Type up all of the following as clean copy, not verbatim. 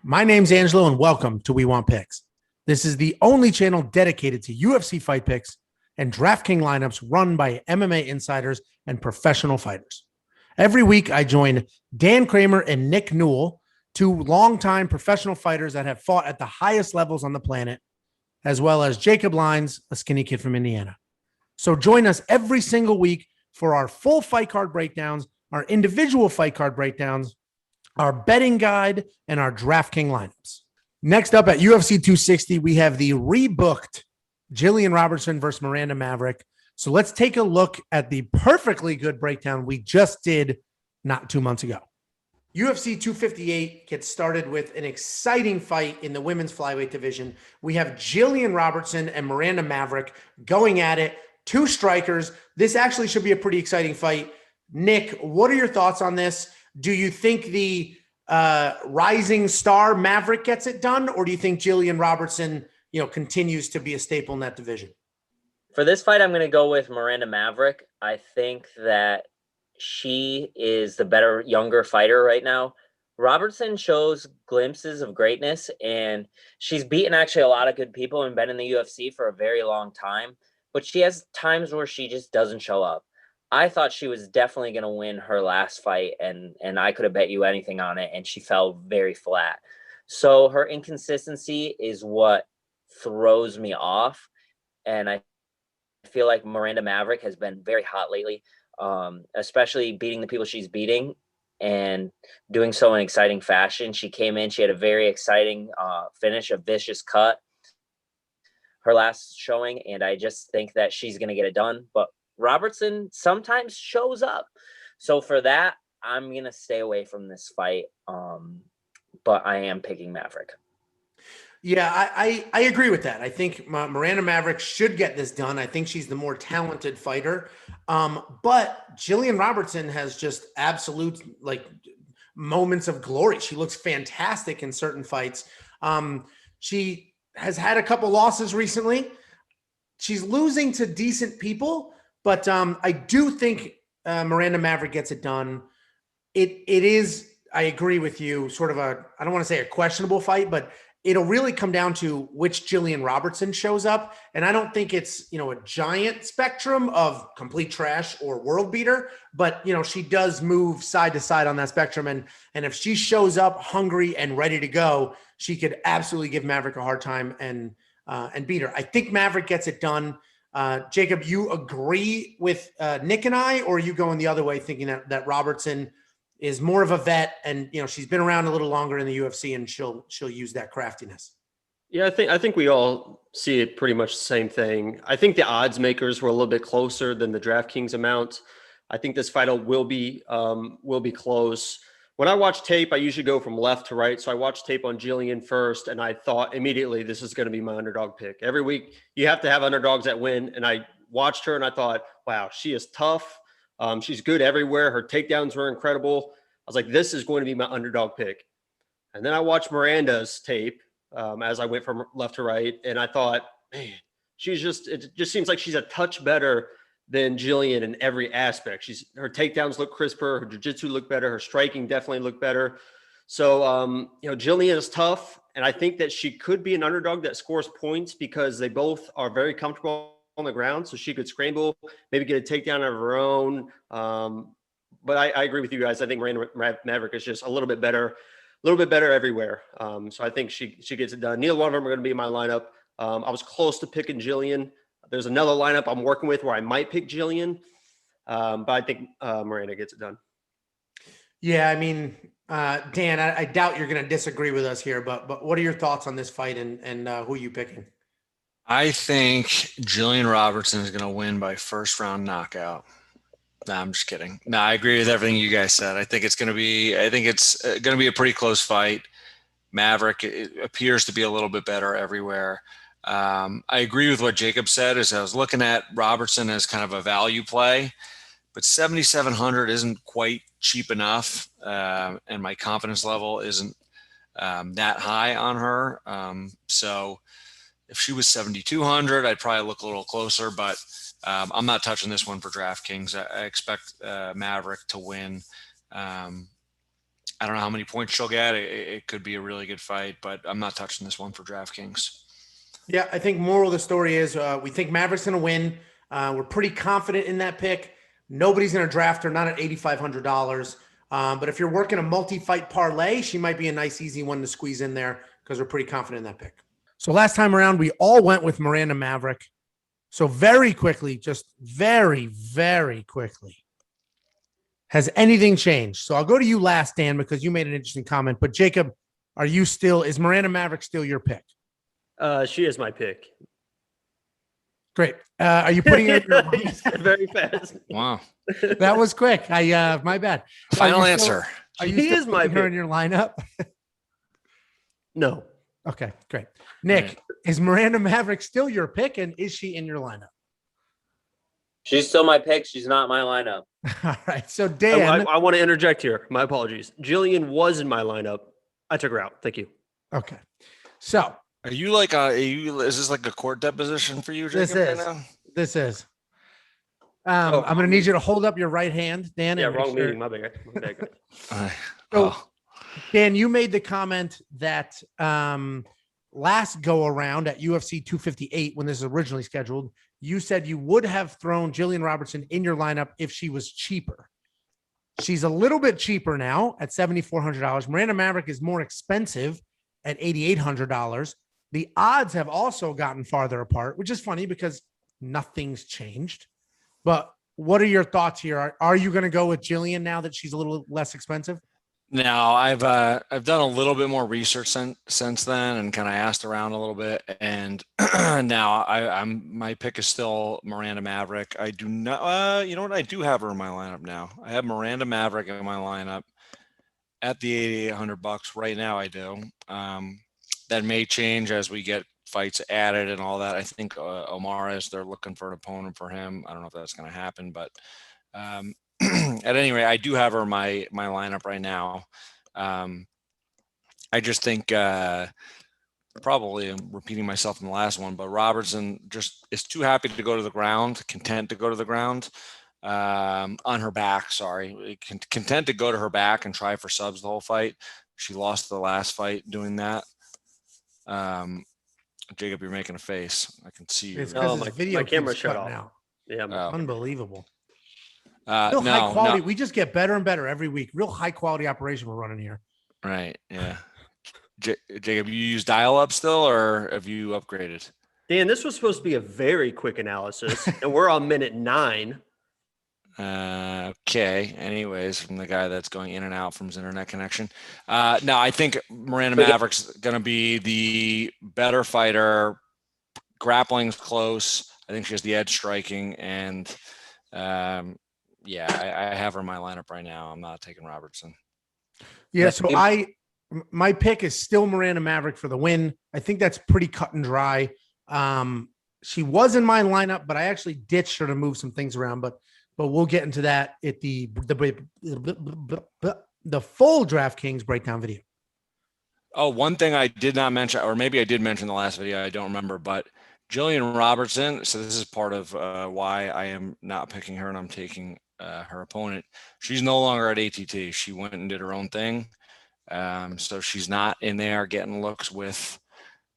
My name's Angelo, and welcome to We Want Picks. This is the only channel dedicated to UFC fight picks and DraftKings lineups run by MMA insiders and professional fighters. Every week, I join Dan Kramer and Nick Newell, two longtime professional fighters that have fought at the highest levels on the planet, as well as Jacob Lyons, a skinny kid from Indiana. So join us every single week for our full fight card breakdowns, our individual fight card breakdowns, our betting guide, and our DraftKings lineups. Next up at UFC 260, we have the rebooked Gillian Robertson versus Miranda Maverick. So let's take a look at the perfectly good breakdown we just did not 2 months ago. UFC 258 gets started with an exciting fight in the women's flyweight division. We have Gillian Robertson and Miranda Maverick going at it, two strikers. This actually should be a pretty exciting fight. Nick, what are your thoughts on this? Do you think the rising star Maverick gets it done, or do you think Gillian Robertson, continues to be a staple in that division? For this fight, I'm going to go with Miranda Maverick. I think that she is the better, younger fighter right now. Robertson shows glimpses of greatness, and she's beaten actually a lot of good people and been in the UFC for a very long time, but she has times where she just doesn't show up. I thought she was definitely going to win her last fight, and I could have bet you anything on it, and she fell very flat. So her inconsistency is what throws me off, and I feel like Miranda Maverick has been very hot lately, especially beating the people she's beating and doing so in exciting fashion. She came in, she had a very exciting finish, a vicious cut, her last showing, and I just think that she's going to get it done. But Robertson sometimes shows up. So for that, I'm going to stay away from this fight. But I am picking Maverick. Yeah, I agree with that. I think Miranda Maverick should get this done. I think she's the more talented fighter. But Gillian Robertson has just absolute moments of glory. She looks fantastic in certain fights. She has had a couple losses recently. She's losing to decent people. But I do think Miranda Maverick gets it done. It is, I agree with you, sort of I don't want to say a questionable fight, but it'll really come down to which Gillian Robertson shows up. And I don't think it's, a giant spectrum of complete trash or world beater, but, she does move side to side on that spectrum. And if she shows up hungry and ready to go, she could absolutely give Maverick a hard time and beat her. I think Maverick gets it done. Jacob, you agree with Nick and I, or are you going the other way, thinking that Robertson is more of a vet and she's been around a little longer in the UFC and she'll use that craftiness? Yeah, I think we all see it pretty much the same thing. I think the odds makers were a little bit closer than the DraftKings amount. I think this fight will be close. When I watch tape, I usually go from left to right. So I watched tape on Gillian first, and I thought immediately this is going to be my underdog pick. Every week, you have to have underdogs that win. And I watched her, and I thought, wow, she is tough. She's good everywhere. Her takedowns were incredible. I was like, this is going to be my underdog pick. And then I watched Miranda's tape as I went from left to right, and I thought, man, it just seems like she's a touch better than Gillian in every aspect. Her takedowns look crisper, her jiu-jitsu looked better, her striking definitely looked better. So, Gillian is tough, and I think that she could be an underdog that scores points because they both are very comfortable on the ground. So she could scramble, maybe get a takedown of her own. But I agree with you guys. I think Miranda Maverick is just a little bit better everywhere. So I think she gets it done. Neither one of them are going to be in my lineup. I was close to picking Gillian. There's another lineup I'm working with where I might pick Gillian, but I think Miranda gets it done. Yeah, I mean, Dan, I doubt you're going to disagree with us here, but what are your thoughts on this fight and who are you picking? I think Gillian Robertson is going to win by first round knockout. No, I'm just kidding. No, I agree with everything you guys said. I think it's going to be a pretty close fight. Maverick appears to be a little bit better everywhere. I agree with what Jacob said as I was looking at Robertson as kind of a value play, but 7,700 isn't quite cheap enough. And my confidence level isn't that high on her. So if she was 7,200, I'd probably look a little closer, but I'm not touching this one for DraftKings. I expect Maverick to win. I don't know how many points she'll get. It could be a really good fight, but I'm not touching this one for DraftKings. Yeah, I think moral of the story is we think Maverick's going to win. We're pretty confident in that pick. Nobody's going to draft her, not at $8,500. But if you're working a multi-fight parlay, she might be a nice, easy one to squeeze in there because we're pretty confident in that pick. So last time around, we all went with Miranda Maverick. So very quickly, just very, very quickly, has anything changed? So I'll go to you last, Dan, because you made an interesting comment. But Jacob, is Miranda Maverick still your pick? She is my pick. Great. Are you putting her in your very fast? Wow. That was quick. My bad. Final answer. Are you still putting her in your lineup? No. Okay, great. Nick, is Miranda Maverick still your pick, and is she in your lineup? She's still my pick. She's not my lineup. All right. So Dan, I want to interject here. My apologies. Gillian was in my lineup. I took her out. Thank you. Okay. So are you like is this like a court deposition for you, Jacob? This is. I'm going to need you to hold up your right hand, Dan. Yeah, wrong meeting. My bad. Dan, you made the comment that last go around at UFC 258, when this is originally scheduled, you said you would have thrown Gillian Robertson in your lineup if she was cheaper. She's a little bit cheaper now at $7,400. Miranda Maverick is more expensive at $8,800. The odds have also gotten farther apart, which is funny because nothing's changed. But what are your thoughts here? Are you going to go with Gillian now that she's a little less expensive? No, I've done a little bit more research since then and kind of asked around a little bit, and now my pick is still Miranda Maverick. I do not, you know what? I do have her in my lineup now. I have Miranda Maverick in my lineup at the $8,800 right now. I do. That may change as we get fights added and all that. I think Omaris, they're looking for an opponent for him. I don't know if that's going to happen, but at any rate, I do have her in my lineup right now. I just think probably I'm repeating myself in the last one, but Robertson just is too happy to go to the ground, content to go to the ground on her back. Sorry, content to go to her back and try for subs the whole fight. She lost the last fight doing that. Jacob, you're making a face. I can see you. My camera shut off. Now. Yeah, unbelievable. Real high quality. No. We just get better and better every week. Real high quality operation we're running here. Right. Yeah. Jacob, you use dial-up still, or have you upgraded? Dan, this was supposed to be a very quick analysis, and we're on minute 9. Okay. Anyways, from the guy that's going in and out from his internet connection. No, I think Miranda Maverick's going to be the better fighter. Grappling's close. I think she has the edge striking, and yeah, I have her in my lineup right now. I'm not taking Robertson. Yeah, so my pick is still Miranda Maverick for the win. I think that's pretty cut and dry. She was in my lineup, but I actually ditched her to move some things around. But we'll get into that at the full DraftKings breakdown video. Oh, one thing I did not mention, or maybe I did mention in the last video, I don't remember, but Gillian Robertson. So this is part of why I am not picking her and I'm taking her opponent. She's no longer at ATT. She went and did her own thing. So she's not in there getting looks with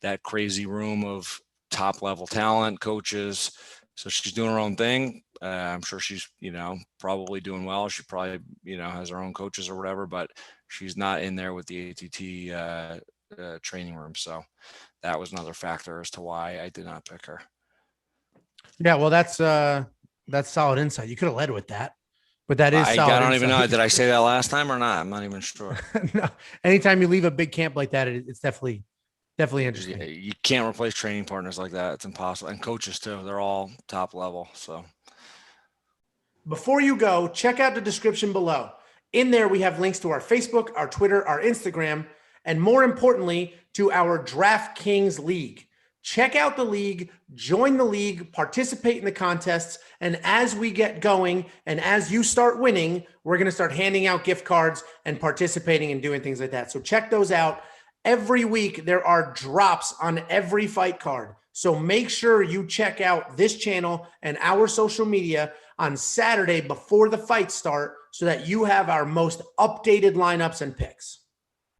that crazy room of top level talent, coaches. So she's doing her own thing. I'm sure she's, probably doing well. She probably, has her own coaches or whatever, but she's not in there with the ATT training room. So that was another factor as to why I did not pick her. Yeah, well, that's solid insight. You could have led with that, but that is solid. I don't even know. Did I say that last time or not? I'm not even sure. No. Anytime you leave a big camp like that, it's definitely interesting. Yeah, you can't replace training partners like that. It's impossible. And coaches too. They're all top level. So before you go, check out the description below. In there, we have links to our Facebook, our Twitter, our Instagram, and more importantly, to our DraftKings League. Check out the league, join the league, participate in the contests, and as we get going and as you start winning, we're going to start handing out gift cards and participating and doing things like that. So check those out. Every week, there are drops on every fight card. So make sure you check out this channel and our social media on Saturday before the fights start so that you have our most updated lineups and picks.